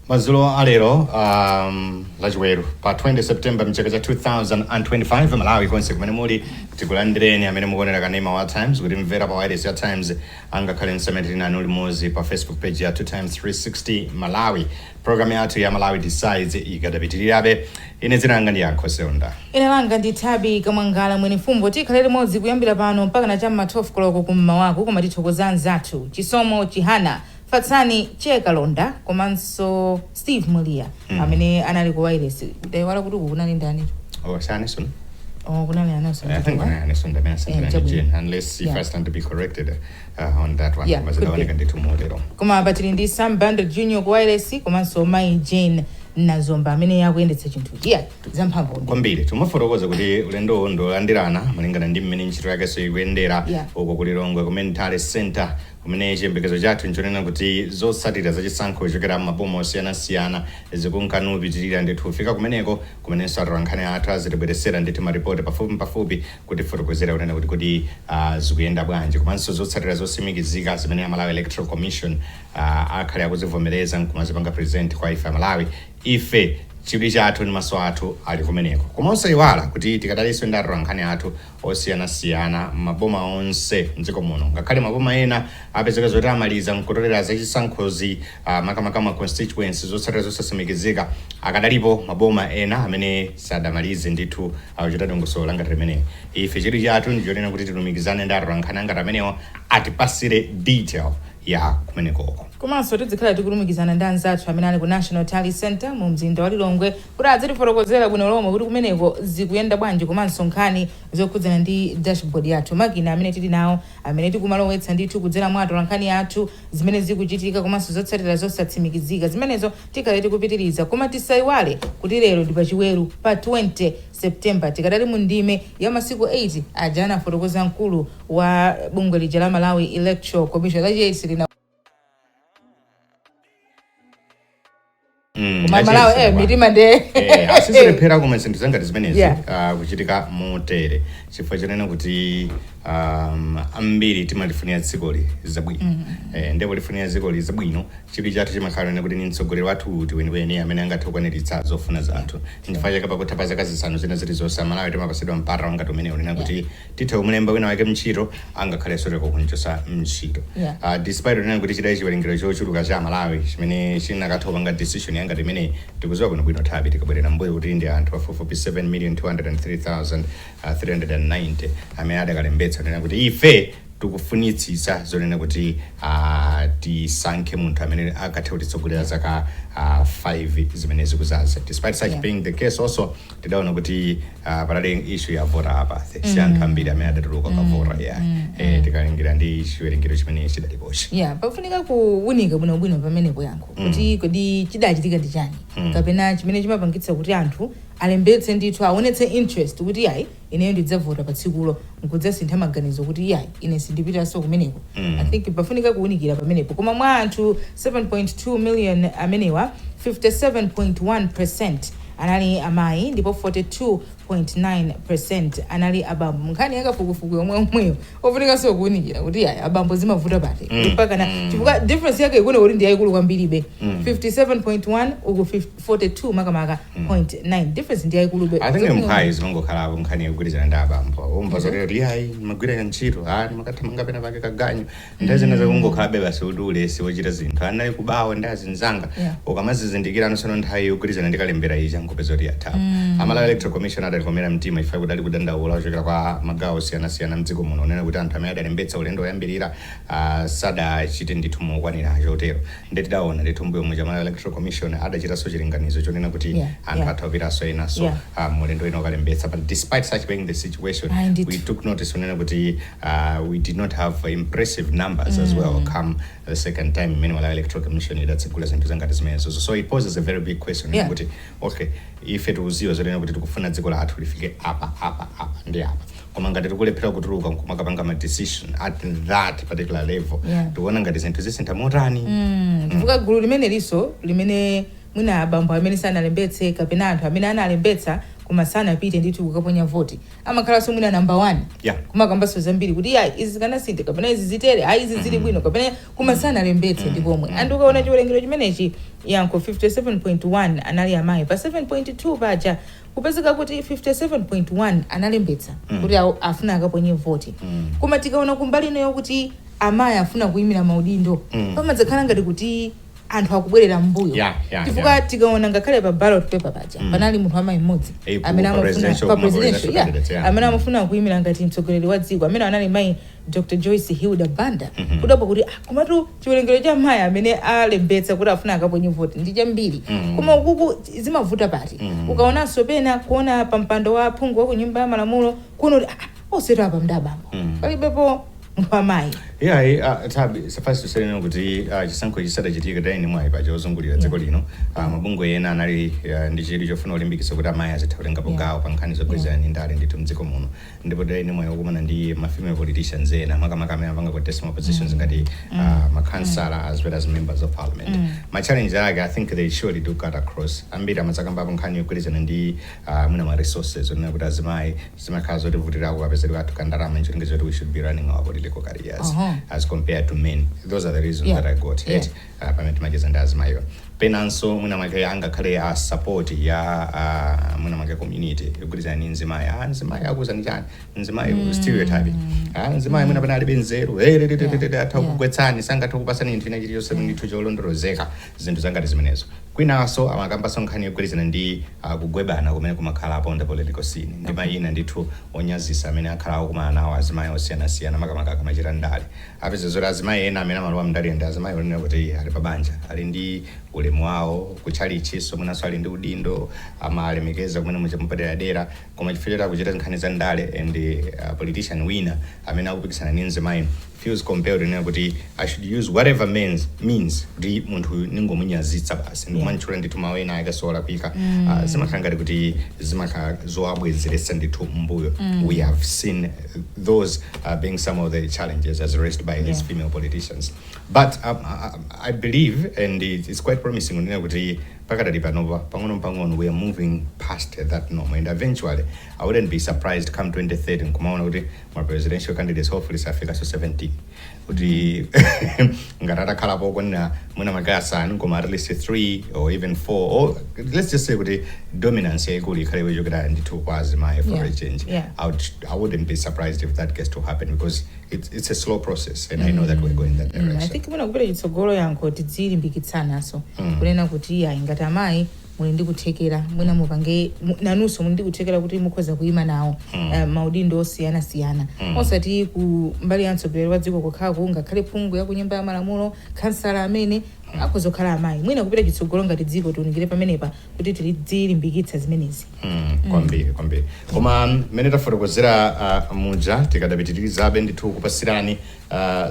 Mazulo alero lachiweru pa 20 September mchaka cha 2025 Malawi konse kumene muli tikulandireni amene mukuonera kanema wa Times kuti mvera pa wireless ya Times angakhale msemeti nanu limodzi pa Facebook page ya 2x360 Malawi. Program yathu ya Malawi Decides ikadapitirirabe. Ine dzina langa ndi Yankho Seonda. Ine langa ndi Thabi Kamwangala mwene fumbo tikhala limodzi kuyambira pano mpaka na chamma 12 koloko kummawaku koma tithokoza anzathu Chisomo Chihana Fatsani Chekalonda komanso Steve Mulia amene anali ku wireless wala kuti kunali ndani Sani soon. Kunali anaso. I think anaso unless if I stand to be corrected on that one. Koma batili ndi Sam Band Junior ku wireless komanso Mai Jane Nazomba amene yakuyendetsa chinthu iya zamphamvu kwambiri tumafotokoza kuti ulendo ndolandirana malingana ndi mmene ntchito yake so ikuyendera uko kulilongwe community center kumene chiyembekezo chathu nchonena kuti zotsatira zachisankho kuchokera maboma osiyanasiyana zikunkanupitirira ndithu kufika kumeneko kumenenso atolankhani athu azitibweresera ndithu maripoti pafupi kuti fotokozera kunena kuti zikuyenda bwanji komanso zotsatira zosimikizika zimene Malawi Electoral Commission akhale akuzivomereza nkumazipanga present kwa ife Malawi ife chidwi chathu ndi maso athu ali kumeneko komanso iwala kuti tikadaliso ndi atolankhani athu osiyanasiyana maboma onse mdziko muno ngakhale maboma ena apezeka zoti amaliza nkutolera zachisankhozi makamaka constituency zotsatira zosasimikizika akadalipo maboma ena amene sadamalize ndithu akuchita dongosolo langa limenelo ife chidwi chathu ndichonena kuti tilumikizane ndi atolankhani angati amenewo atipasire detail ya kumenekoko komanso tizikhala tikulumikizana ndi anzathu amene ali ku National Tally Center mu mzinda wa Lilongwe kuti adzatifotokozera bwino lomwe kuti kumeneko zikuyenda bwanji komanso nkhani zokhudzana ndi dashboard yathu makina amene tili nawo amene tikumalowetsa ndithu kudzera mwa atolankhani athu zimene zikuchitika komanso zotsatira zosatsimikizika zimenezo tikhale tikupitiriza koma tisayiwale kuti lero ndi pachiweru pa 20 September tikadali mu ndime ya masiku 8 aja anafotokoza mkulu wa bungwe lija la Malawi Electoral Commission la Malawi mitima nde asizipera kuma zinthu zangati zimenezi kuchitika motere chifukwa chonena kuti ambiri timalifunira dzikoli zabwino ndipo lifunira dzikoli zabwino chidwi chathu chimakhala kuti ni mtsogoleri wathu uti weniweni amene angathe kukwaniritsa zofuna zathu chifukwa chake pakutha zaka zisanu zina zilizonse Malawi timapasidwa mpata wangati umene unena kuti tithe kumulemba wina wake mntchito angakhale soteko kunchosa mntchito despite unena kuti chidai chiwerengero chochuluka cha Malawi chimene chinakatha kupanga decision yangati imene tikuziwa bwino Thabi tikabwerera mbuyo kuti ndi anthu pafupifupi 7,203,390 amene adakalembetsa nena kuti ife tikufunitsitsa zonena kuti tisankhe munthu amene akathe kutitsogolera zaka 5 zimene zikuzaza despite such being the case also tidaona kuti parade issue ya voter apathy si anthu ambiri amene adatuluka kavota tikalingira ndi chiwerengero chimene chidalipochi pafunika kuwunika bwinobwino pamenepo Yankho kuti kodi chidachitika ndi chani kapena chimene chimapangitsa kuti anthu alembetse ndithu aonetse interest kuti yayi ineyo ndidzavota pa tsikulo nkudzasintha maganizo kuti yayi ine sindipitaso kumeneko I think pafunika kuwunikira pamenepo koma mwa anthu 7.2 million amenewa 57.1% anali amayi ndipo 42.9% anali abambo nkhani yakafukufuku yomweyo ofunika so kuwunikira kuti yayi abambo zimavuta pati mpaka na chifukwa difference yake ikuona kuti ndi yayikulu kwambiribe 57.1 uku 42 makamaka 0.9 difference ndi yayikulu be I think empire zimangokhala nkhani yokugwirizana ndi abambo umva zoti yayi magwira ntchito makathamanga pena pake kaganyo ndazina zakungokhala beba siudule siwochita zinthu anali kubawa ndi azinzanga ukamazizindikira anosana nthawi yokugwirizana ndi kalembera ija nkupeza kuti yathawa Malawi Electoral Commission adalikomera mtima ifa kuti ali kudandaula kuchokera kwa magawo osiyanasiyana mdziko muno unena kuti anthu amene adalembetsa ulendo woyambirira sadachite ndithu mokwanira chotero ndetidaona ndithu mbuyo mmoja Malawi Electoral Commission adachitanso chilinganizo chonena kuti anthu athawiranso enaso mulendo ino kalembetsa but despite such being the situation we took notice unena kuti we did not have impressive numbers as well come the second time imene Malawi Electoral Commission idatsegula zinthu zangati zimenezo so it poses a very big question kuti okay ife tikuziwa zonena kuti tikufuna dziko lathu lifike apa ndi apa koma ngati tikulephera kutuluka nkumakapanga ma decision at that particular level tikuona ngati zinthu zisintha motani chifukwa gulu limene liso limene mwina abambo amene sanalembetse kapena anthu amene analembetsa kumasana pite ndithu kukaponya voti amakhala somwina number 1 kumakambaso zambiri kuti izi kanasinthe kapena izi zitere izi zili bwino kapena kumasana alembetse ndikomwe anthu ukaona chiwerengero chimenechi yankho 57.1 anali amayi pa 7.2 paja kupezeka kuti 57.1 analembetsa kuti afuna akaponye voti koma tikaona kumbali ino yokuti amayi afuna kuyimira maudindo pamadzakhala ngati kuti anthu akubwerera mbuyo chifukwa tikaona ngakhale pa ballot paper paja panali munthu amayi mmodzi amene amafuna pa presidential amene amafuna kuyimira ngati mtsogoleri wa dziko amene anali mayi Dr. Joyce Hilda Banda kudapo kuti komatu chiwerengero cha mayi amene alembetsa kuti afuna akaponye voti ndi chambiri koma ukuku zimavuta pati ukaonanso pena kuona pa mpando wa phungu wa ku nyumba ya malamulo kuona kuti osetu apa mdabambo palibepo munthu amayi Tabi suffice to say kuti chisankho chisada chitika dai mwayi paja ozungulira dziko lino mabungwe ena anali ndi chidwi chofuna ulimbikitsa kuti amayi azitha kutengapo gawo pa nkhani zogwirizana ndi ndale ndithu mdziko muno ndipo dai mwayi wokumana ndi ma female politicians ena makamaka amene amapanga contesting positions ngati makhansala as well as members of parliament. My challenge ake I think they surely do cut across ambiri amatsakamba pa nkhani yogwirizana ndi mwina ma resources onena kuti azimayi zimakhala zotivutirako kapezedwa athu kandalama nchonge zoti we should be running our political careers as compared to men. Those are the reasons that I got hit. Pameti majeza ndazimayo. Penanso muna make angakhale support ya muna make community yogwirizana ndi nzimayi nzimayi akuzani chani nzimayi stereotyping nzimayi muna pana alibe nzeru atakugwetsani sangatha kupasani inthu ina chiliyonse ndithu cholondolozeka zinthu zangati zimenezo kwinaso amakambaso nkhani yogwirizana ndi kugwebana kumene kumakhala on the political scene ndi mayina ndithu onyazisa amene akhala akumana nawo azimayi osiyanasiyana makamaka akamachita ndale apeza zoti azimayi ena amene amalowa mndale ndi azimayi onena kuti ali pabanja ali ndi ulemu wawo kuchalichiso mwinaso ali ndi udindo amalemekeza kumene muchamupadera dera koma chifukwa kuchita nkhani za ndale and politician winner amene akupikisana ndi nzimayi feels compelled kuti I should use whatever means kuti munthu ningomunyazitsa basi ndikumanchula ndithu mawu ena akasola kuika zimakhala ngati kuti zimakhala zoabwezeretsa ndithu mbuyo we have seen those being some of the challenges as raised by these female politicians but I believe and it's quite promising kuti pakadali panova pang'ono we are moving past that norm and eventually I wouldn't be surprised come 2030 nkumaona kuti my presidential candidates hopefully safika so 17 kuti ngatata khalapo kona muna magasa ngoma at least 3 or even 4 or let's just say kuti dominance yakuli ikhale yokera ndithu kwazi my for a change I wouldn't be surprised if that gets to happen because it's a slow process and I know that we're going that direction. I think muna kupita chitsogolo yankho tidzilimbikitsanaso kunena kuti ngati amayi muli ndi kuthekera mwina mupange nanunso muli ndi kuthekera kuti mukhoza kuyima nawo maudindo osiyanasiyana osati ku mbali ya mtsogoleri wa dziko kokhala ngakhale phungu ya ku nyumba ya malamulo khansala amene akuzokhala amayi mwina kupita chitsogolo ngati dziko tiunikire pamenepa kuti tilimbikitsa zimenezi kwambiri koma mmene tafotokozera muja tikadapitirizabe ndithu kupasirani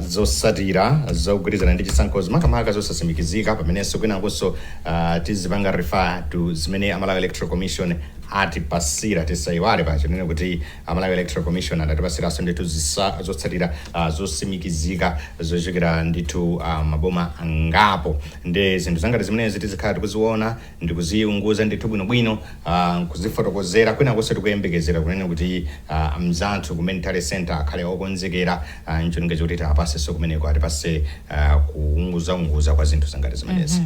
zosatira zogwirizana ndi chisankho makamaka zosasimikizika pamenenso kwinakonso tizipanga refer to zimene Malawi Electoral Commission atipasira tisaiwale pacho nene kuti Malawi Electoral Commission adatipasiraso ndithu zotsatira zosimikizika zochokera ndithu maboma angapo ndi zinthu zangati zimenezi tizikhala tikuziona ndikuziunguza ndithu bwinobwino kuzifotokozera kwinakonso tikuyembekezera kunena kuti mzathu ku mental center akhale okonzekera nchonge choti apasenso kumeneko atipase kuunguza kwa zinthu zangati zimenezi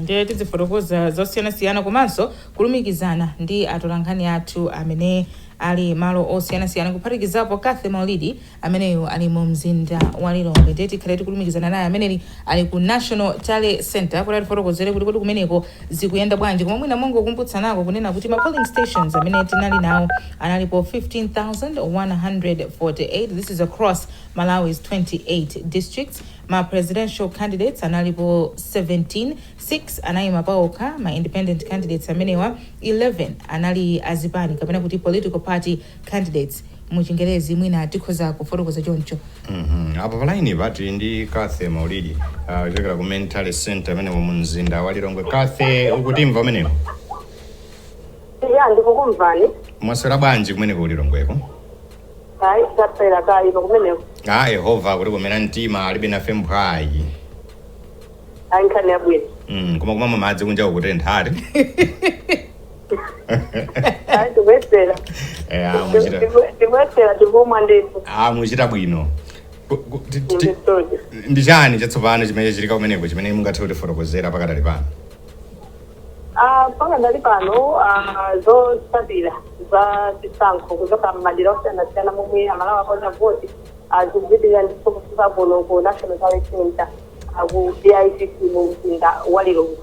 ndiye tizifotokoza zosiyanasiyana komanso kulumikizana ndi atolankhani athu amene ali malo osiyanasiyana kuphatikizapo Kathy ALIDI ameneyo ali mu mzinda wa Lilongwe ndiye tikhale tikulumikizana naye ameneli ali ku National Tally Center kuti atifotokozere kuti kumeneko zikuyenda bwanji koma mwina mongo kumbutsanako kunena kuti ma polling stations amene tinali nawo analipo 15,148. This is across Malawi's 28 districts. Ma presidential candidates analipo 17, 6 anayima paokha, ma independent candidates amenewa 11 anali azipani kapena kuti political party candidates muchingerezi mwina tikhoza kufotokoza choncho. Apa palaini pati ndi Kathy ALIDI kuchokera ku mental center amene mu mzinda wa Lilongwe. Kathy ukutimva umeneko? Ndikukumvani. Mwaswera bwanji kumeneko ku Lilongweko? Hayi sapera kai kumeneko. Yehova kuti kumena mtima alibe nafe mphwayi. Nkhani yabwino. Koma madzi kunja ukutentha ati. Ai tubesera. Tubesera tuvuma ndithu. Muchita bwino. Ndi chani chatsopano chimene chilika kumeneko chimene mungathe kutifotokozera pakadali pano? Pakadali pano zotsatira za chisankho kuchoka m'madera osiyanasiyana momwe amalawi akonza voti zikupitirira ndithu kufika kuno ku National Talent Center ku BICC mu mzinda wa Lilongwe.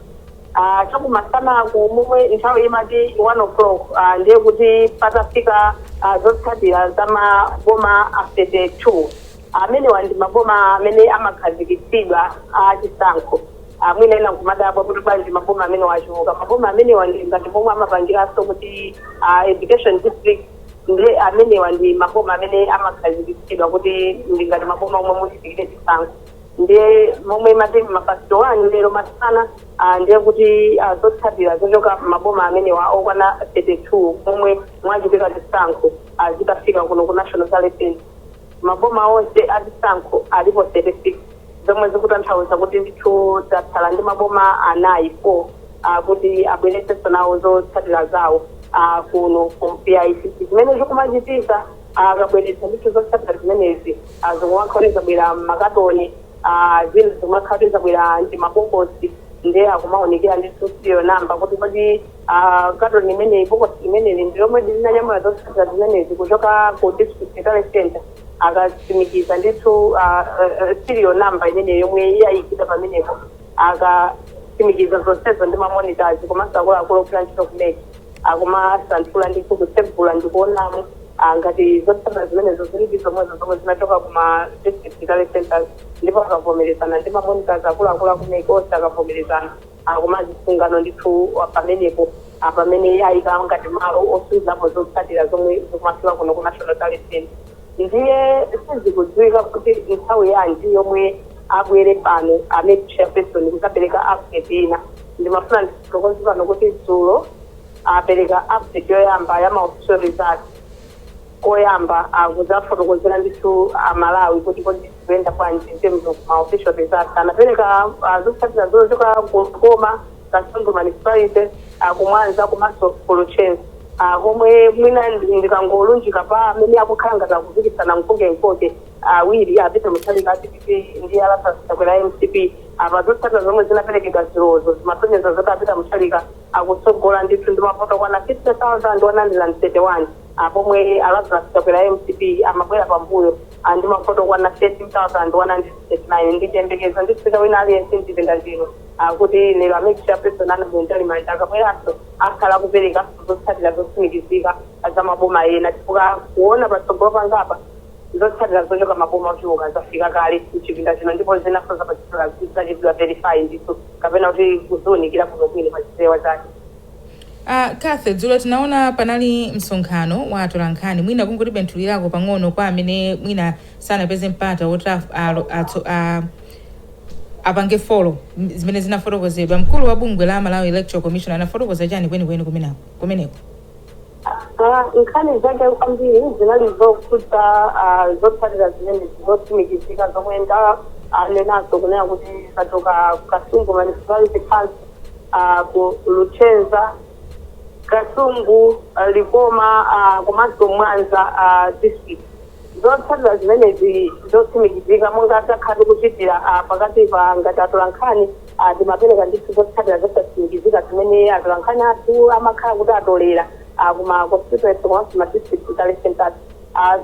Chakumasanaku momwe nthawi imati 1 o'clock ndiye kuti patafika zotsatira za maboma a 32 amenewa ndi maboma amene amakhazikitsidwa a chisankho. Mwina ina kumadabwa kuti bwanji maboma amene wachoka. Maboma amenewa ndi ngati momwe amapangiranso kuti education district ndi amenewa ndi maboma amene amakhazikitsidwa kuti ndi ngati maboma omwe muchitikire chisankho. Ndiye momwe imati mapasito 1 lero masana ndiye kuti zotsatira zochoka maboma amenewa okwana 32 momwe mwachitika chisankho zikafika kuno ku National Talent Center. Maboma onse a chisankho alipo 36 zomwe zikutanthauza kuti ndithu tatsala ndi maboma anayi 4 kuti abweretsenso nawo zotsatira zawo kuno ku BICC. Zimene zikumachitika akabweretsa ndithu zotsatira zimenezi zikumakhaleza bwera makatoni zina zikumakhaleza bwera ndi mabokosi ndiye akumaonekera ndithu serial number kuti kodi katoni imeneyi bokosi imeneli ndi lomwe linanyamula zotsatira zimenezi kuchoka ku district talent center akatsimikiza ndithu serial number imeneyo yomwe yayikidwa pamenepo akatsimikiza zonsezo ndi mamonitors komanso akuluakulu ogwira ntchito kumene akumasanthula ndithu kutsegula ndikuonamo ngati zotsatira zimenezo zilipo zomwezo zomwe zinachoka kuma district talent centers ndipo akavomerezana ndi mamonitors akuluakulu akumene onse akavomerezana akumazisungano ndithu pamenepo pamene yayika ngati malo osunzapo zotsatira zomwe zikumafika kuno ku National Talent Center. Ndiye sizikudziwika kuti nthawi yanji yomwe abwere pano amene chairperson kukapereka update ina. Ndimafuna ndifotokoze pano kuti dzulo apereka update yoyamba ya ma-official results koyamba kudzafotokozera ndithu amalawi kuti kodi zikuyenda bwanji in terms of ma-official results. Anapereka zotsatira zochoka ku KOMA, Kasungu municipality, kumwanza komanso Constituency. Komwe mwina ndikangolunjika pa amene akukhala ngati akupikisana mkunge awiri apita Mutharika atipiti ndi alapasita kwera MCP zotsatira zomwe zinaperekedwa zilozo zimasonyeza zoti apita Mutharika akutsogola ndithu ndi mapoto kwana 50,131 pomwe alapasita kwera MCP amabwera pambuyo ndi mapoto kwana 13,139 ndi chiyembekezo nditsika wina aliyense mchipinda chino kuti lero amene chairperson anabwentalimali akabweranso akhala kupereka zotsatira zotsimikizika za maboma ena chifukwa kuona patsogolo pangapa zotsatira zochoka maboma ochiuka zafika kale mchipinda chino ndipo zinaso zapachitira zachitidwa verify ndithu kapena kuti kuziunikira kuno kwine pachipewa chake. Kathe, dzulo tinaona panali msonkhano wa atolankhani mwina kungoti benthulirako pang'ono kwa amene mwina sanapeze mpata woti apange folo zimene zinafotokozedwa. Mkulu wa bungwe la Malawi Electoral Commission anafotokoza chani kwenikweni kumeneko? Nkhani zake kwambiri zinali zokhudza zotsatira zimene zotsimikizika zomwe ndanenazo kunena kuti kachoka Kasungu municipality council ku Luchenza, Kasungu, Likoma komanso Mwanza district. Zotsatira zimenezi zotsimikizika monga takhati kuchitira pakati pa ngati atolankhani timapereka ndithu zotsatira zosatsimikizika zimene atolankhani athu amakhala kuti atolera kuma constituency komanso ma district talent centers.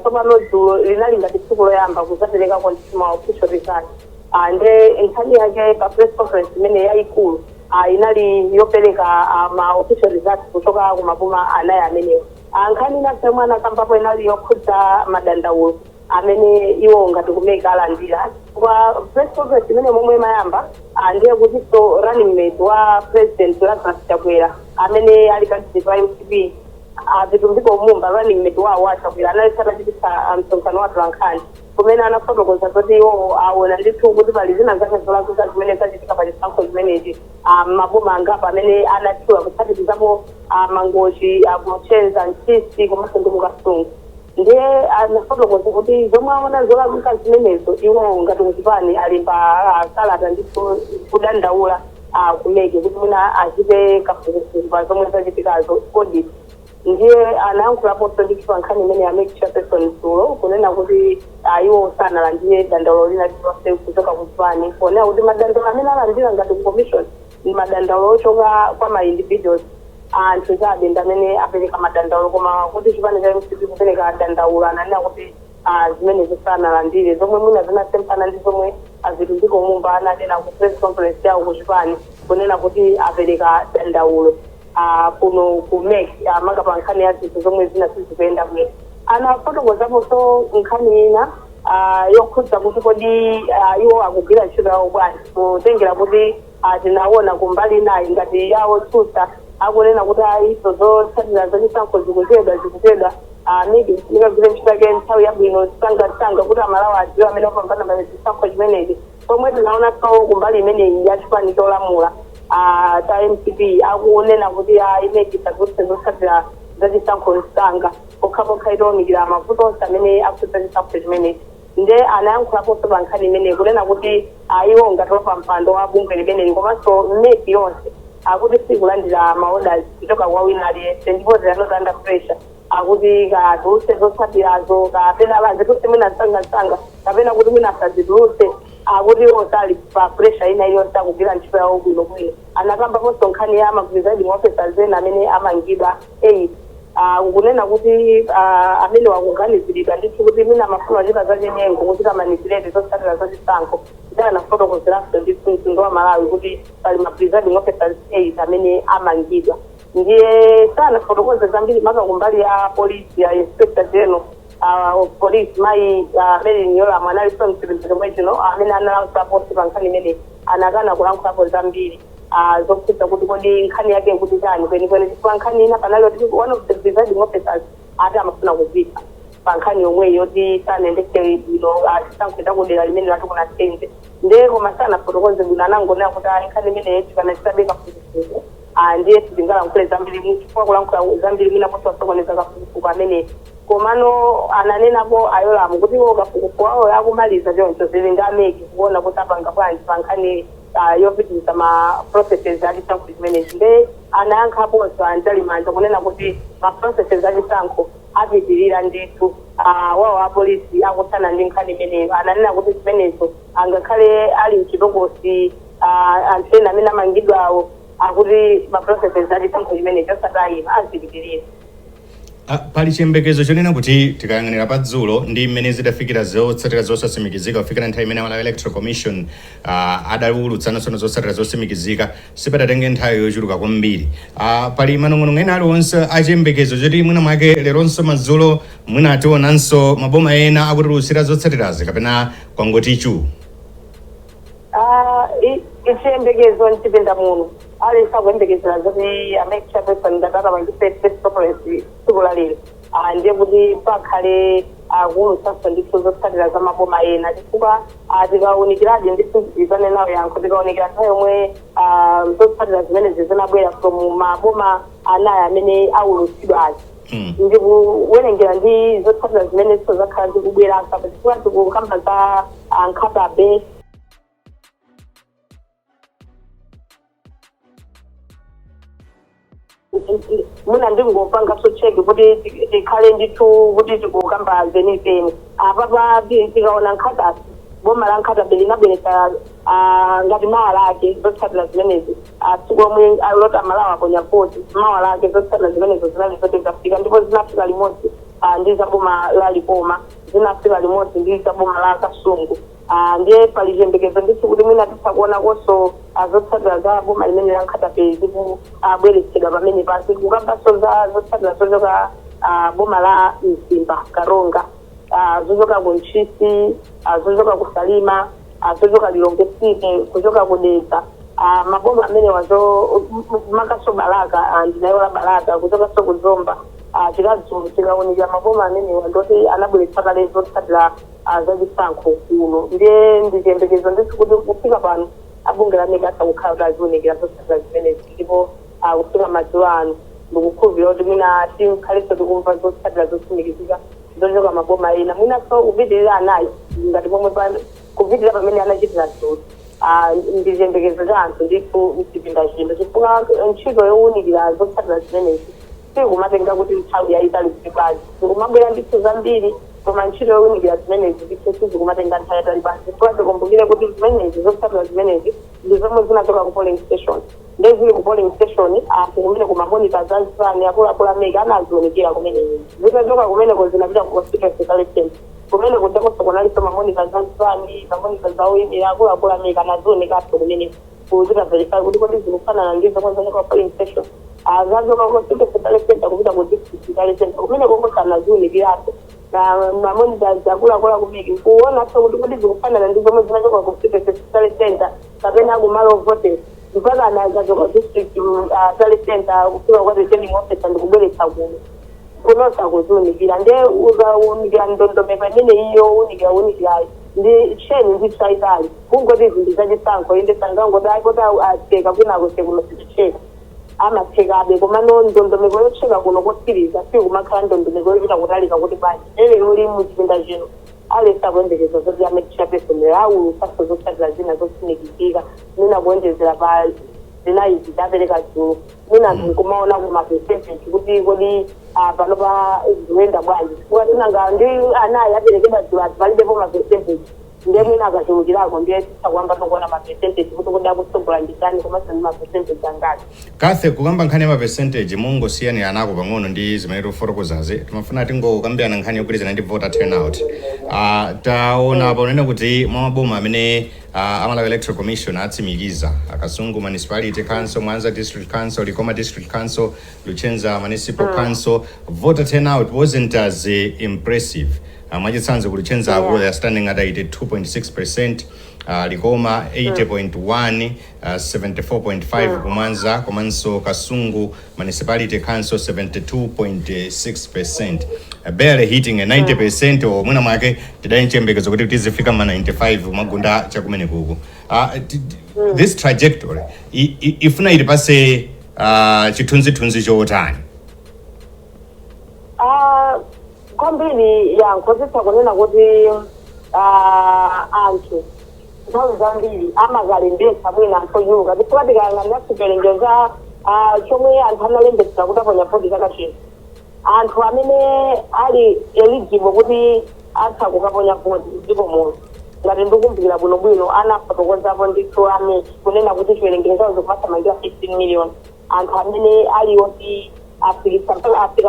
Tsopano dzulo linali ngati tsiku loyamba kuzapereka ma official results. Nde nkhani yake pa press conference imene yayikulu inali yopereka ma official results kuchoka kumaboma anayi amenewo. Nkhani inathe mwana kambapo inali yokhudza madandaulo amene iwo ngati kumeka alandira. Kwa press conference imene momwe mayamba ndiye kuti so running mate wa president Lazarus Chakwera amene ali candidate wa MCP vitumbiko mumba running mate wa Chakwera analisata chipisa msonkhano wa atolankhani kumene anafotokoza kuti iwo aona ndithu kuti pali zina zake zolakwika zimene zachitika pa chisankho zimenechi maboma angapa amene anathiwa kutsatirizapo Mangochi, Luchenza, Ntchisi komanso ndi Kasungu. Ndiye anafotokoza kuti zomwe aona zolakwika zimenezo iwo ngati muzipani ali pa kalata ndithu kudandaula kumeke kuti mwina achipe kafukufuku zomwe zachitikazo audit. Ndiye anayankhulaponso ndi chipankhani imene ya make chairperson dzulo kunena kuti iwo sanalandire dandaulo lina lililonse kuchoka kuchipani, kuonera kuti madandaulo amene alandira ngati commission ni madandaulo ochoka kwa ma individuals anthu chabe ndi amene apereka madandaulo, koma kuti chipani cha MCP kupereka dandaulo ananena kuti zimene zisanalandire zomwe mwina zinasempana ndi zomwe azitundiko mumba ananena ku press conference yawo kuchipani kunena kuti apereka dandaulo kuno kumeke makapa nkhani ya zinthu zomwe zinasizikuyenda bwino. Anafotokozaponso nkhani ina yokhudza kuti kodi iwo akugwira ntchito yawo bwanji potengera kuti tinaona kumbali nayi ngati yawo tsusa akunena kuti izo zotsatira zachisankho zikuchedwa maybe nikagwire ntchito yake nthawi yabwino sangasanga kuti amalawa adziwe amene opambana pa chisankho chimenechi, pomwe tinaona kawo kumbali imeneyi ya chipani cholamula ta MCP akunena kuti imechita kuti zotsatira zachisankho msanga pokhapokha itaonekera mavuto onse amene akutsatira chisankho chimenechi. Nde anayankhulaponso pa nkhani imeneyi kunena kuti iwo ngatola pa mpando wa bungwe limeneyi komanso mmeki yonse akuti sikulandira maorders kuchoka kwa wina aliyense ndipo zinanoza under pressure akuti kaduluse zotsatirazo kapena bazituse mwina msangasanga kapena kuti mwina asaziduluse akuti osali pa pressure ina iliyonse akugwira ntchito yawo bwinobwino. Anakambaponso nkhani ya magwirizadi maofficers ena amene amangidwa 8 kunena kuti amene wakuganiziridwa ndithu kuti mwina mafuno achita zachinyengo kuti amanipulate zotsatira zachisankho ndi anafotokozeranso ndithu mtundu wa Malawi kuti pali magwirizadi maofficers 8 amene amangidwa. Ndiye sanafotokoze zambiri maka kumbali ya polisi ya inspector general of police mai Mary Nyola mwanaliso msibizomwe chino amene analansaposi pa nkhani imene anakana kulankhulapo zambiri zokukhudza kuti kodi nkhani yake kuti chani kwenikweni chifukwa nkhani ina panali kuti one of the presiding officers ati amafuna kupita pa nkhani yomwe yoti sanendekere bwino chisankho chakudera limene latikuna senze. Ndiye koma sanafotokoze bwino anangonena kuti nkhani imene yetu kana chitabeka fukufuku ndiye tizingalankhule zambiri chifukwa kulankhula zambiri mwina kuti wasokoneza kafukufuku amene komano ananenapo ayolamu kuti kafukufuku awo yakumaliza choncho zilingameki kuona kuti apanga bwanji pa nkhani yopitiriza ma processes achisankho chimenechi. Nde anayankhaponso anjalimanja kunena kuti ma processes achisankho apitirira ndithu wawo apolisi akutsana ndi nkhani imeneyo. Ananena kuti zimenezo angakhale ali mchidokosi anthu ena amene amangidwa awo akuti ma processes achisankho chimenechi osatayima azipitirira. Pali chiyembekezo chonena kuti tikayang'anira pa dzulo ndi mmene zidafikira zotsatira zosasimikizika kufikira nthawi imene Malawi Electoral Commission adawulutsanso zotsatira zosimikizika sipadatenge nthawi yochuluka kwambiri. Pali manong'onong'o ena aliwonse achiyembekezo choti mwina mwake leronso madzulo mwina ationanso maboma ena akutilutsira zotsatirazi kapena kwangoti chu? Ichiyembekezo nchipinda muno alisakuyembekezera zoti amake chairperson ngataka pangise press conference tsiku la lero ndiye kuti pakhale kulutsanso ndithu zotsatira za maboma ena chifukwa tikawunikiraje ndisizizane nawo yankho tikawunikira nthawi yomwe zotsatira zimenezi zinabwera from maboma anayi amene awulutsidwa azi ndikuwerengera ndi zotsatira zimene zakhala zikubwera chifukwa tikukamba za Nkatabe muna ndingopanga socheke kuti tikhale ndithu kuti tikukamba zenizeni apapa tikaona Nkatabe boma la Nkatabe linabweretsa ngati mawa lake zotsatira zimenezi tsiku lomwe alota Malawi akonyapoti mawa lake zotsatira zimenezo zinali zoti zafika ndipo zinafika limodzi ndi za boma la Likoma zinafika limodzi ndi za boma la Kasungu. Ndiye pali chiyembekezo ndithu kuti mwina tisakuona konso zotsatira za boma limene la Nkatabe zikubweretsedwa pamene pansi kukambanso za zotsatira zochoka boma la Mzimba Karonga zochoka ku Ntchisi zochoka ku Salima zochoka Lilongwe City kuchoka ku Dedza maboma amene wazo makaso Balaka ndinayola Balaka kuchoka so ku Zomba tikaonekera maboma amene ndoti anabweretsa kale zotsatira zachisankho kuno. Ndiye ndichiyembekezo ndithu kuti kufika pano abunge la NANGA asakukhala kuti azionekera zotsatira zimenezi ndipo kufika madzulo ano ndikukhulupirira kuti mwina tinkhalenso tikumva zotsatira zosimikizika zochoka maboma ena mwina so kupitirira anayi ngati pomwe kupitirira pamene anachitira dzulo. ndizembekezo zantu ndipo msipinda chino chifukwa ntchito yowunikira zotsatira zimenezi sikumatenga kuti nthawi yayitali zikwazi zikumabwera ndithu zambiri koma ntchito yowunikira zimenezi ndithu sizikumatenga nthawi yayitali basi chifukwa tikumbukire kuti zimenezi zotsatira zimenezi ndi zomwe zinachoka ku polling station ndezili ku polling station kumene kumamonita zanzani akuluakulu amene anaziwunikira kumene zitachoka kumeneko zinapita ku constituency election kumene kunjakonso kunaliso mamonita zanzani mamonita zawoyimira akuluakulu amene anaziwunikaso kumene kuzita verify kuti kodi zikufanana ndizo kwanzachoka ku polling station zazoka ku constituency election kupita ku district election kumene konkosa anaziwunikiraso na mamonita zakuluakulu kumene kuona so kuti kodi zikufanana ndi zomwe zinachoka ku constituency election kapena kumalo voting mpaka anazachoka district center kufika kwa returning officer ndikubweretsa kunosa kuziwunikira nde ukawunikira ndondomeko imene iyo unikirayo ndi cheni ndi tsaitali kungoti zinthu zachisankho inde sangangoti ayikoti atseka kwinakose kuno sizicheka amatsekabe komano ndondomeko yocheka kuno kosiriza sikumakhala ndondomeko yochita kutalika kuti basi lero uli muchipinda chino alesa kuendekeza zoti amekisha pesonero aulusaso zotsatira zina zosinikizika nina kuendezera pa zinayizi tapereka zulu nina nkumaona kumapercentage kuti kodi panopa zikuenda bwanji chifukwa tinanga ndi anayi aperekedwa zulu palibepo mapercentage ndiye mwina akachulukirako ndiye tisakuamba tokuona mapercentage kuti kodi akutsogola nditani komanso ndi mapercentage angati Kathe kukamba nkhani ya percentage mungosiyani anako pang'ono ndi zimene tifotokozazi timafuna tingokambirana nkhani yogwirizana ndi voter turnout taona ponena kuti mwa maboma amene Amalawi Electoral Commission atsimikiza Akasungu Municipality Council, Mwanza District Council, KOMA District Council, Luchenza Municipal Council, voter turnout wasn't as impressive. Mwachitsanzo ku Luchenza they are standing at 82.6%, Likoma 80.1, 74.5 Mwanza, komanso Kasungu Municipality Council 72.6%. Barely hitting a 90% or mwina mwake tidayinchembekezo kuti tizifika ma 95 magunda chakumene kuku. This trajectory ifuna ilipase chithunzithunzi chotani. Kwambiri yankozesa kunena kuti anthu nthawi zambiri amakalembesa mwina anthu chifukwa tikayang'anira chiwerengero chomwe anthu analembesa kuti aponya voti chakachino anthu amene ali eligible kuti atha kukaponya voti ndipo muno ngati ndikumbukira bwinobwino anafotokozapo ndithu ameti kunena kuti chiwerengero chawo zikumasamangira 15 million anthu amene alioti afika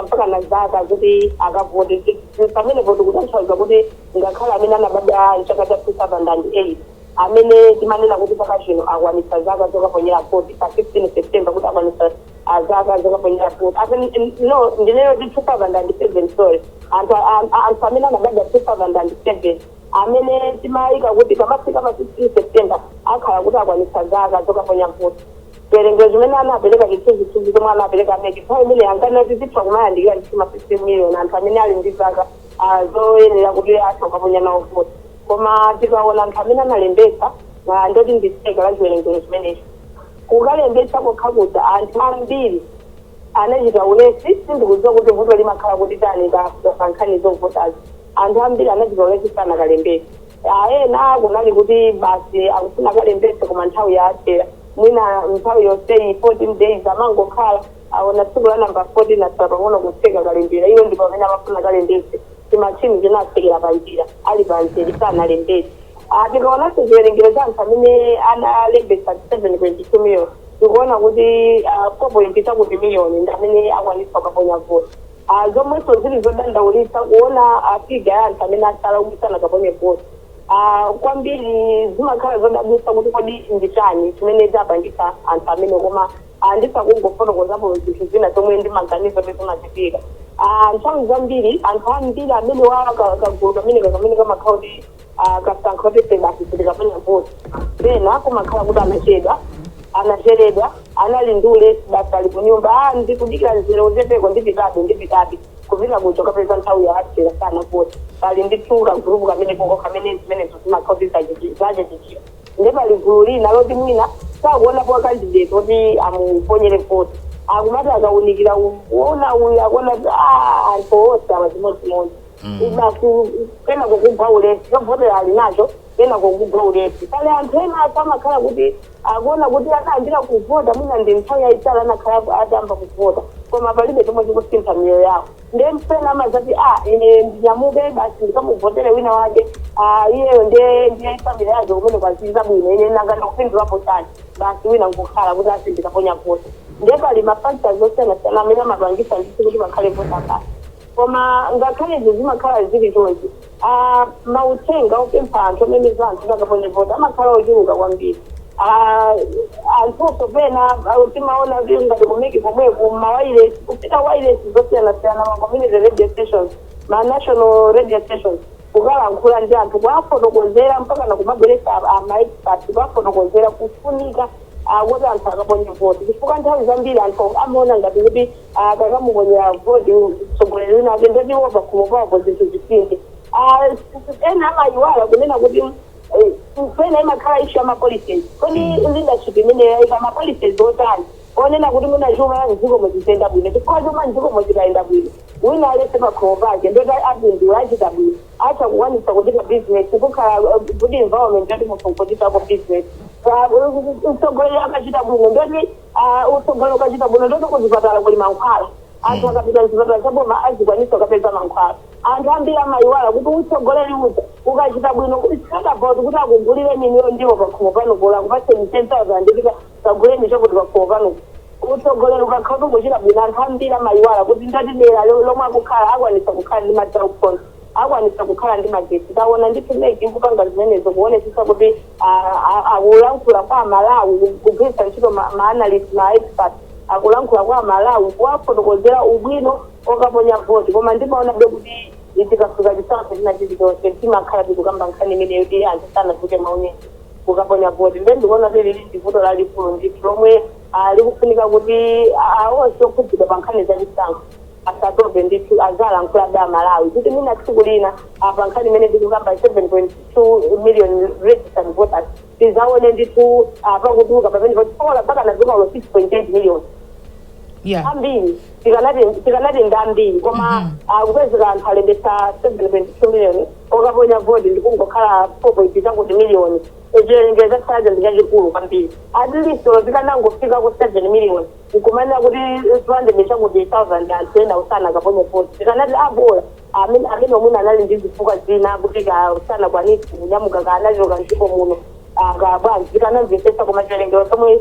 mpaka na zaka kuti akavote pamene voti kutanthauza kuti ngakhala amene anabadwa mchaka cha 2008 amene timanena kuti pakachino akwanitsa zaka zokaponyera voti pa 15 September kuti akwanitsa zaka zokaponyera voti no ndinero ti 2007 sorry anthu amene anabadwa 2007 amene timayika kuti kamafika pa 15 September akhala kuti akwanitsa zaka zokaponya voti chiwerengero chimene anapereka chithunzithunzi chomwe anapereka ameki nthawi imene yankana kuti zitha kumayandikira ndituma 15 million anthu amene ali ndi zaka zoyenera kuti atha kukaponya nawo voti koma tikaona anthu amene analembesa ndoti ndiseka la chiwerengero chimenechi kukalembesa kokhakuja anthu ambiri anachita ulesi sindikudziwa kuti vuto limakhala kuti tani kankhani zovotazi anthu ambiri anachita ulesi sanakalembesa ena kunali kuti basi akufuna kalembese koma nthawi yaatera mwina nthawi yonseyi 14 days amangokhala aona tsiku la namba 14 asala pang'ono kutseka kalembera iyo ndipo amene amafuna kalembese timachini chinatsekera panjira ali panjira sanalembese tikaonanso chiwerengero cha anthu amene analembesa 7.2 million tikuona kuti 4.2 kuti miliyoni ndi amene akwanisa kukaponya voti zomwenso zili zodandaulitsa kuona figa ya anthu amene asala kuti sanakaponye voti kwambiri zimakhala zodabwitsa kuti kodi ndichani chimene chapangitsa anthu amene koma ndisakungofotokozapo zinthu zina zomwe ndimaganizo kuti zimachitika nthawi zambiri anthu ambiri amene kagulu kamene kamakhala kuti kasankha kuti sebasi tilikaponya voti then kumakhala kuti anacheredwa anali ndi ulesi basi ali kunyumba ndikudikira nzira uzepeko ndipitabe kuvika kucho kapeza nthawi yaatera sana voti pali ndithuka gulupu kamene koko kamene zimenezo zimakhautiza zachichira nde pali gulu lina loti mwina sakuonapo akandidate kuti amuponyere voti akumati akaunikira uona uyu akuona anthu onse amazimodzimodzi basi kena kugubha ulesi yovotera ali nacho kena kugubha ulesi kale anthu ena amakhala kuti akuona kuti akayambira kuvota mwina ndi nthawi yayitali anakhala atamba kuvota koma palibe chomwe chikusintha miyoyo yawo ndiye mpena amazati ine ndinyamuke basi ndikamuvotere wina wake iyeyo ndiye family yake kumene kwaziza bwino ine nanga ndakupindulapo chani basi wina nkukhala kuti asindikaponya vota ndiye pali mafactors osiyanasiyana amene amapangisa ndithu kuti pakhale vota basi koma ngakhale izi zimakhala zili chonchi mauthenga opempha anthu amene za anthu akaponya vota amakhala ochuluka kwambiri anthu pena timaona ngati kumeki pomwepo mawayilesi kupita wayilesi zosiyanasiyana ma-community radio stations ma-national radio stations kukalankhula ndi anthu kwafotokozera mpaka nakumabweresa ama-expert kwafotokozera kufunika kuti anthu akaponya voti chifukwa nthawi zambiri anthu amaona ngati kuti kakamuponyera voti mtsogoleri wina ake ndatiwo pakhomo pawo zinthu zisinthe ena amayiwala kunena kuti pena imakhala ishu ama-policies kodi leadership imene yaika ma-policies otani onena kuti muna chuma ya mdzikomo zitenda bwino chifukwa chuma mdzikomo chitayenda bwino wina alese pakhomo pake ndoti apindula achita bwino acha kukwanisa kuchita business kukhala kuti environment yoti munthu nkutitako business utsogoleri akachita bwino ndoti utsogoleri ukachita bwino ndoti kuzipatala kuli mankhwala anthu akapita mzipatala chaboma azikwanisa ukapeza mankhwala anthu ambiri amayiwala kuti utsogoleri uza ukachita bwino kuti about kuti akugulire miniyo ndiwo pakhomo pano bola kupatseni 10,000 ndipita kaguleni chokuti pakhomo pano utsogoleri ukakhala kuchita bwino anthu ambiri amayiwala kuti ndati dera lomwe akukhala akwanisa kukhala ndi madzi akwanisa kukhala ndi magetsi taona ndithu meki kupanga zimenezo kuonesesa kuti akulankhula kwa Malawi kugwiritsa ntchito ma-analyst ma-expert akulankhula kwa Malawi kuwafotokozera ubwino okaponya voti koma ndimaonabe kuti tikafika chisankho china chilichonse timakhala tikukamba nkhani imeneyo ti anthu sanatuke maonyeso kukaponya voti mbe ndikuona kuti lili vuto lalikulu ndithu lomwe likufunika kuti onse okhudzidwa pa nkhani za chisankho asatope ndithu azalankhula da Malawi kuti mina tsiku lina pa nkhani imene tikukamba 7.2 million registered voters tizaone ndithu pakutuluka pamene votifola mpaka nazimalo 6.8 million ambiri tikanati ndambiri koma kupezeka anthu alembesa 7.2 million okaponya voti ndikungokhala 4.2 million chilengeza chaja ndikachikulu kwambiri at least tikanangofika ku 7 million nkumanena kuti 200,000 anthu ena usana akaponya voti tikanati abola amene omwina anali ndi zifukwa zina kuti usana kwanisi kunyamuka kaanachoka mdziko muno bwanji tikanamvesesa koma chilengero somwe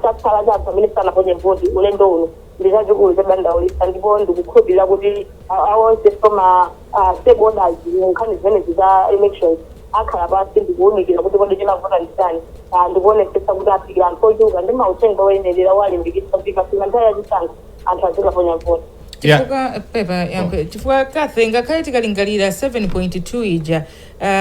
chatsala cha anthu amene sanaponye voti ulendo uno ndichachikulu chadandaulitsa ndipo ndikukhulupirira kuti awonse soma stakeholders munkhani zimenezi za elections akhala pasi ndikuwunikira kuti kodi chinavota nditani ndikuonesesa kuti afikira anthu ochuluka ndi mauthenga oyenderera walimbikitsa kuti ikafika nthawi yachisankho anthu azikaponya voti chifukwa kathe ngakhale tikalingalira 7.2 ija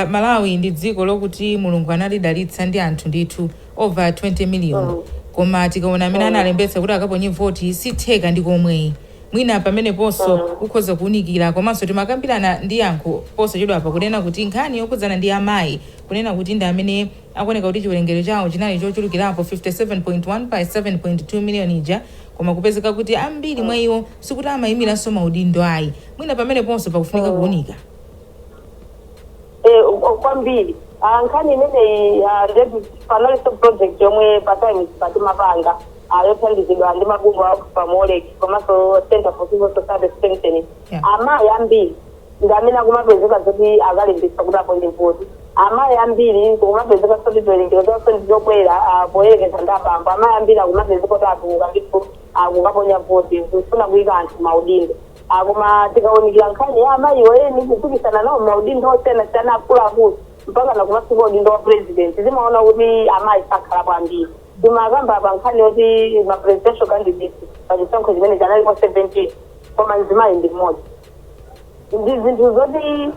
Malawi ndi dziko lokuti mulungu analidalitsa ndi anthu ndithu over 20 million koma tikaona amene analembetsa kuti akaponye voti sitheka ndi komwe mwina pamene ponso ukhoza kuunikira komanso timakambirana ndi yankho ponso chedwa apa kunena kuti nkhani yokudzana ndi amayi kunena kuti ndi amene akuoneka kuti chiwerengero chawo chinali chochulukirapo 57.1 pa 7.2 million ija koma kupezeka kuti ambiri mwa iwo sikuti amayimiranso maudindo ayi mwina pamene ponso pakufunika kuunika kwambiri nkhani imeneyi panaliso project yomwe patimes patimapanga yothandizidwa ndi mabungwe a Oxfam komanso Center for Civil Society Strengthening amayi ambiri ndi amene akumapezeka zoti akalembesa kuti aponye voti amayi ambiri kumapezeka soti chiwerengero chonse ndichokwera poyerekeza ndi abambo amayi ambiri akumapezeka kuti atuluka ndithu akukaponya voti zifuna kuyika anthu maudindo koma tikaunikira nkhani ya amayiwo eni kupikisana nawo maudindo osiyanasiyana akuluakulu mpaka nakumafika udindo wa president zimaona kuti amayi sakhalapo ambiri timakamba pa nkhani yoti ma-presidential candidates pachisankho chimene chanalipo 17 koma mzimayi ndi mmodzi ndi zinthu zoti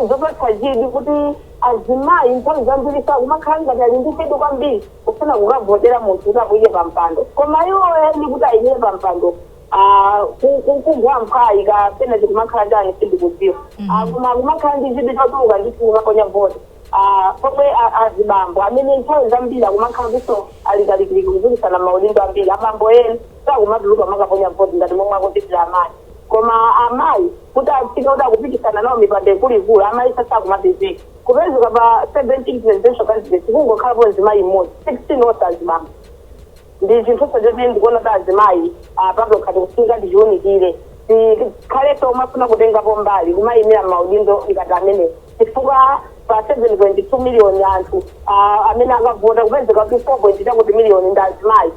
zopatsa chidi kuti azimayi nthawi zambiri sakumakhala ngati ali ndi chedu kwambiri kufuna kukavotera munthu kuti akuyike pa mpando koma iwo eni kuti ayikire pa mpando kugwa mphayi kapena chikumakhala chani sindikudziwa koma kumakhala ndi chidi chotuluka ndithu kukaponya voti pomwe azibambo amene nthawi zambiri akumakhala kuso alikalikiliki kupikisana maudindo ambiri abambo eni sakumatuluka makaponya voti ngati momwe akutitira amayi koma amayi kuti afike kuti akupikisana nawo mipando ikuluikulu amayi sasa kumapezeka kupezeka pa 17 presidential candidates kungokhalapo mzimayi mmodzi 16 osazibamba ndi chinthu chimene ndikuona kuti azimayi pablo khati kusinga ndichiunikire tikhaleso umafuna kutengapo mbali kumayimira maudindo ngati amene chifukwa pa 7.2 miliyoni anthu amene akavota kupezeka kuti 4.2 miliyoni ndi azimayi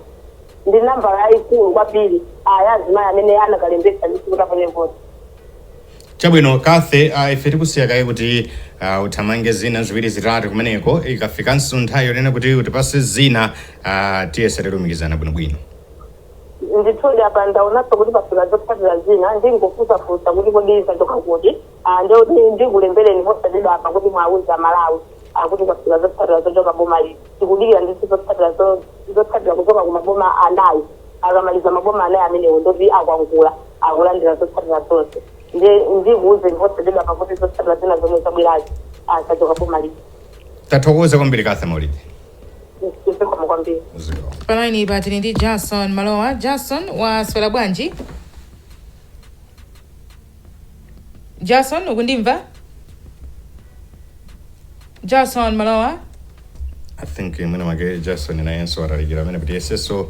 ndi nambala yayikulu kwambiri ya azimayi amene anakalembetsa ndi kuti apone voti. Chabwino Kathe, ife tikusiya kaye kuti uthamange zina ziwiri zitatu kumeneko ikafikanso nthawi yonena kuti utipase zina tiyese tilumikizana bwinobwino. Ndithudi apa ndaonanso kuti pafika zotsatira zina ndingofusafusa kuti kodi zachoka kuti ndikulembeleni posachedwa apa kuti mwauza Malawi kuti pafika zotsatira zochoka boma ili tikudikira ndithu zotsatira kuchoka ku maboma anayi akamaliza maboma anayi amenewo ndoti akwangula akulandira zotsatira zonse ndikuuze posachedwa apa kuti zotsatira zina zomwe zabwerazi zachoka boma ili. Tathokoza kwambiri Kathe Maulidi. Palaini patili ndi Jason Malowa. Jason waswera bwanji? Jason ukundimva? Jason Malowa? I think mwina make Jason na yenso atalikira amene kuti yeseso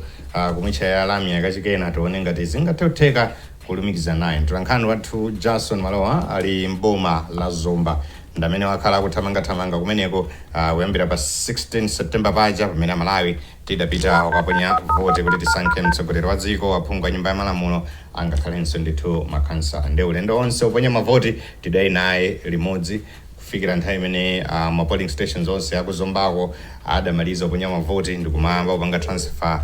kumwicha ya alami yakachikena tione ngati zingatheka kulumikiza naye. Mtolankhani wathu Jason Malowa ali mboma la Zomba ndamene wakhala kuthamanga kumeneko kuyambira pa 16 September paja pamene Malawi tidapita ukaponya vote kuti tisankhe mtsogoleri wa dziko aphungu a nyumba ya malamulo angakhalenso ndithu makhansa. Ndi ulendo onse uponya mavoti tidali naye limodzi kufikira nthawi imene ma polling stations onse akuzombako adamaliza uponya mavoti ndikumayamba upanga transfer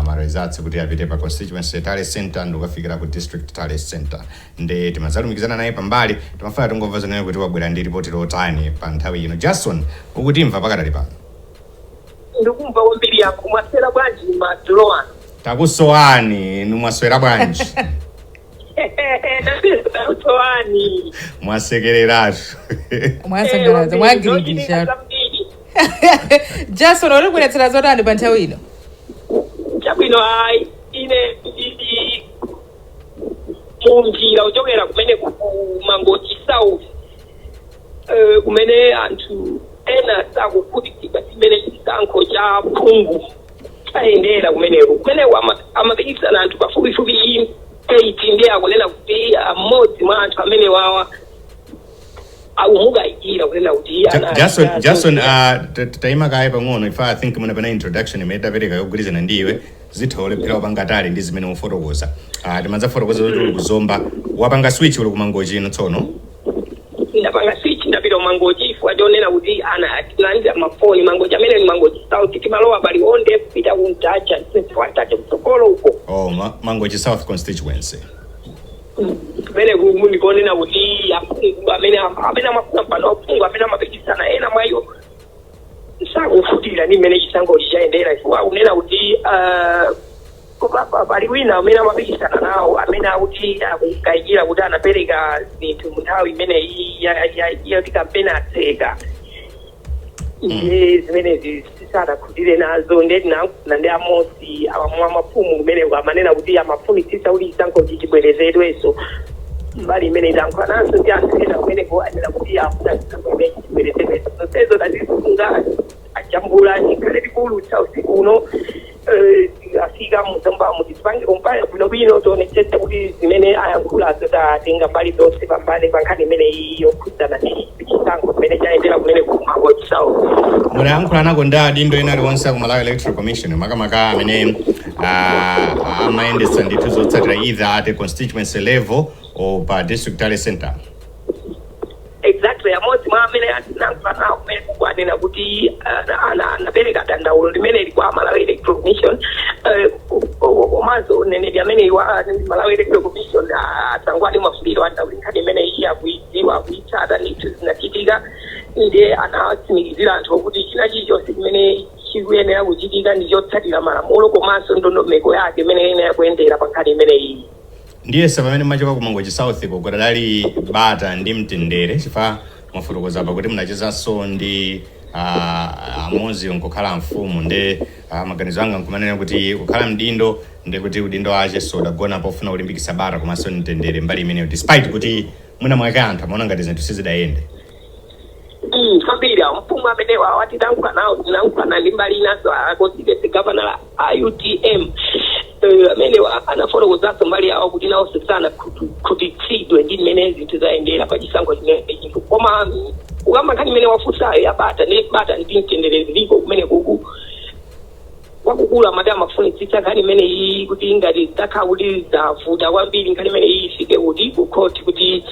ma results kuti apite pa constituency tale center ndikufikira ku district tale center. Ndi timazalumikizana naye pambali timafuna tungomva zonena kuti wabwera ndi ripoti lotani pa nthawi ino. Jason ukutimva pakadali pano? Ndikumva kwambiri yako mwaswera bwanji madzulo ano? Takusowani mwaswera bwanji? Takusowani. Mwasekereratu. Mwasekereratu mwagirikisha. Jason uri kuletsera zotani pa nthawi ino? Chabwino ine munjira uchokera kumene kuMangoti South kumene anthu ena sakukhutitsidwa chimene chisankho cha phungu ayendera kumeneko amapikisana anthu pafupifupi 8 ndi akunena kuti mmodzi mwa anthu amene wawa akumukayikira kunena kuti Jason taima kaye pang'ono if I think muna pana introduction imene tapereka yogwirizana ndiwe zitholephera upangatali ndi zimene mufotokoza timadza fotokoza kuti uli kuzomba wapanga switch uli kuMangoti ino tsono ndapanga switch ndapita kuMangoti ifwa tionena kuti analandira mafoni Mangoti amene ni Mangoti South timalowa bali onde kupita kuntacha tisefuatache kutsogolo uko Mangoti South constituency kumene kundikonena kuti aphungu amene amafuna pano aphungu amene amapikisana ena mwayo sakufutira ndi mmene chisankho chichayendera ifwa unena kuti pali wina amene amapikisana nawo amene akuti akukayikira kuti anapereka zinthu munthawi imene yati kampeni atseka zimene sisadakhutire nazo ndetinankuna ndi amosi amafumu kumeneko amanena kuti amafunitsitsa kuti chisankho chichibwerezedwenso mbali imene itankhula nanso ndi anthu ena kumeneko anena kuti afuna chisankho imene chichibwerezedwenso zonsezo tazisunga ajambula chikhale tikulutsa usiku uno afika muzomba mutipange kumpaya bwinobwino tionetsetse kuti zimene ayankhulazo tatenga mbali zonse pambali pankhani imene yokhudzana ndi chisankho imene chayendera kumene kuMangoti South. Munayankhula nako ndi adindo ena aliwonse aku Malawi Electoral Commission makamaka amene amayendetsa ndithu zotsatira either at a constituency level or pa district tale center. Exactly, amodzi mwa amene atinankhula nawo kumene kukwanena kuti anapereka dandaulo limene kwa Malawi Electoral Commission komanso uneneri amene Malawi Electoral Commission atangwani mafuliro ataulinkhani imene iye akuidziwa akuitsata ndithu zinachitika ndiye anatsimikizira anthu kuti china chilichonse chimene chikuyenera kuchitika ndi chotsatira malamulo komanso ndondomeko yake imene iyenera kuyendera pa nkhani imene iyi. Ndiye pamene machoka ku Mangoti South kukadali bata ndi mtendere chifukwa mafotokoza apa kuti munachezanso ndi amozi nkukhala mfumu nde maganizo anga nkumanena kuti kukhala mdindo nde kuti udindo ache soda gona pofuna ulimbikisa bara komanso mtendere mbali imeneyo despite kuti mwina mwake anthu amaona ngati zinthu sizidayende. Kwambiri mfumu amenewa watitankhana ndi mbali inaso Constituency Governor UTM amenewa anafotokozanso mbali yawo kuti nawonso sana khutitsidwe ndi mmene zinthu zayendera pa chisankho chimenechi koma ukamba nkhani imene wafunsayo yabata ndi mtendere ziliko kumene kuku wakukula amati amafunitsitsa nkhani imene iyi kuti ngati zitakhala kuti zavuta kwambiri nkhani imene iyi ifike kuti kukhoti kuti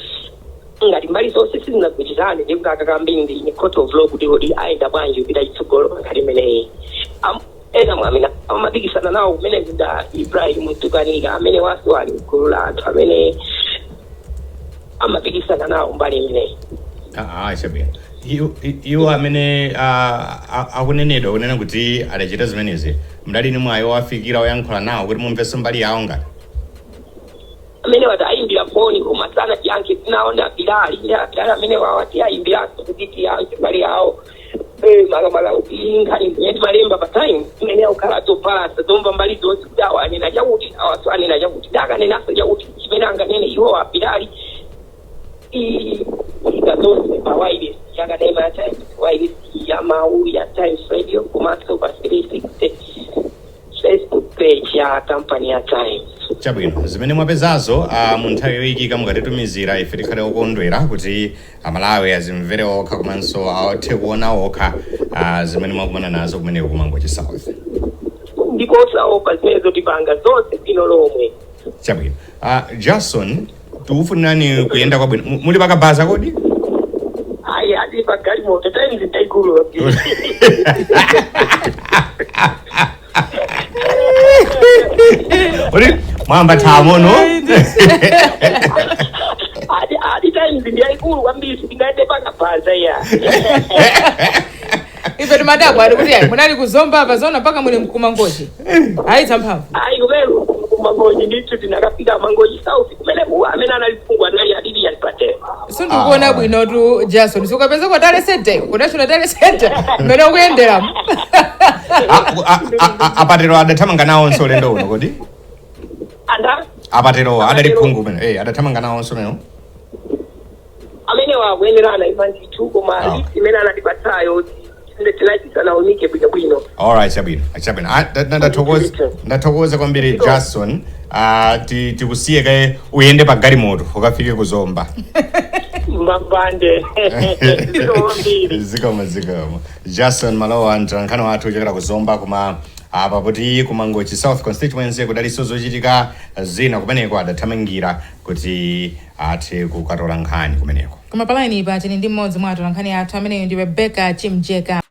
ngati mbali zonse sizinagwirizane ndi mkaka kambindi ni court of law kuti ayenda bwanji kupita chitsogolo nkhani imeneyi. Ena mwamina amapikisana nawo kumene nda Ibrahim Mtukanika amene waso ali mgulu la anthu amene amapikisana nawo mbali imeneyi. Chabwino. Iwo amene akunenedwa kunena kuti adachita zimenezi mdalini mwayo wafikira oyankhula nawo kuti mumveso mbali yawo ngati amene watayimbira foni koma sana tiyankhe tinaona Bilali amene wawati ayimbiraso kuti tiyankhe mbali yawo makamaka kuti nkhani imene timalemba pa time imene akukhala topalasa zomva mbali zonse kuti awo anena chakuti awaso anena chakuti dakanenanso chakuti chimene anganene iwo a Bilali ikazonse pa wireless yakanema ya Times wireless ya mawu ya Times Radio komanso pa 360 Facebook page ya company ya Times. Chabwino zimene mwapezazo mu nthawi yoyikika mukatitumizira ife tikhale okondwera kuti amalawi azimvere okha komanso athe kuona okha zimene mwakumana nazo kumeneko kumangochi South. Ndipo saopa zimene zotipanga zonse bwino lomwe. Chabwino Jason tufunani kuyenda kwa bwino muli pakabaza kodi? Ayi adi pagali moto Times ndaikulu. Uri mwamba tamono adi Times ndaikulu kwambiri ndingaende pakabaza ya. Ife tumadabwa ari kuti munali kuzomba apa zona paka muli mkumangochi. Hayi tamphamvu. Ayi kubelo kumangochi ndithu tinakafika mangochi South kumene amene analifungwa naye ALIDI yanipate. Sindikuona bwino tu Jason sikapeza kwa Dar Center ku National Dar Center mmene ukuyendera. apatero adathamanga nawo nso lendo uno kodi? Apatero adaliphungu mene adathamanga nawo nso leno? Amene wakuyenderana imanji tu koma imene anatipatsayo tinachitanaonike bwino. Alright chabwino. Ndathokoza kwambiri Jason tikusiye kaye uyende pa galimoto ukafike kuzomba. Mbambande. Zikoma. Jason Malowa nkhani wathu ochokera kuzomba kuma apa kuti kumangochi South Constituency kudaliso zochitika zina kumeneko adathamangira kuti athe kukatola nkhani kumeneko. Kuma palaini pa tini ndi mmodzi mwa atola nkhani athu ameneyo ndi Rebecca Chimjeka.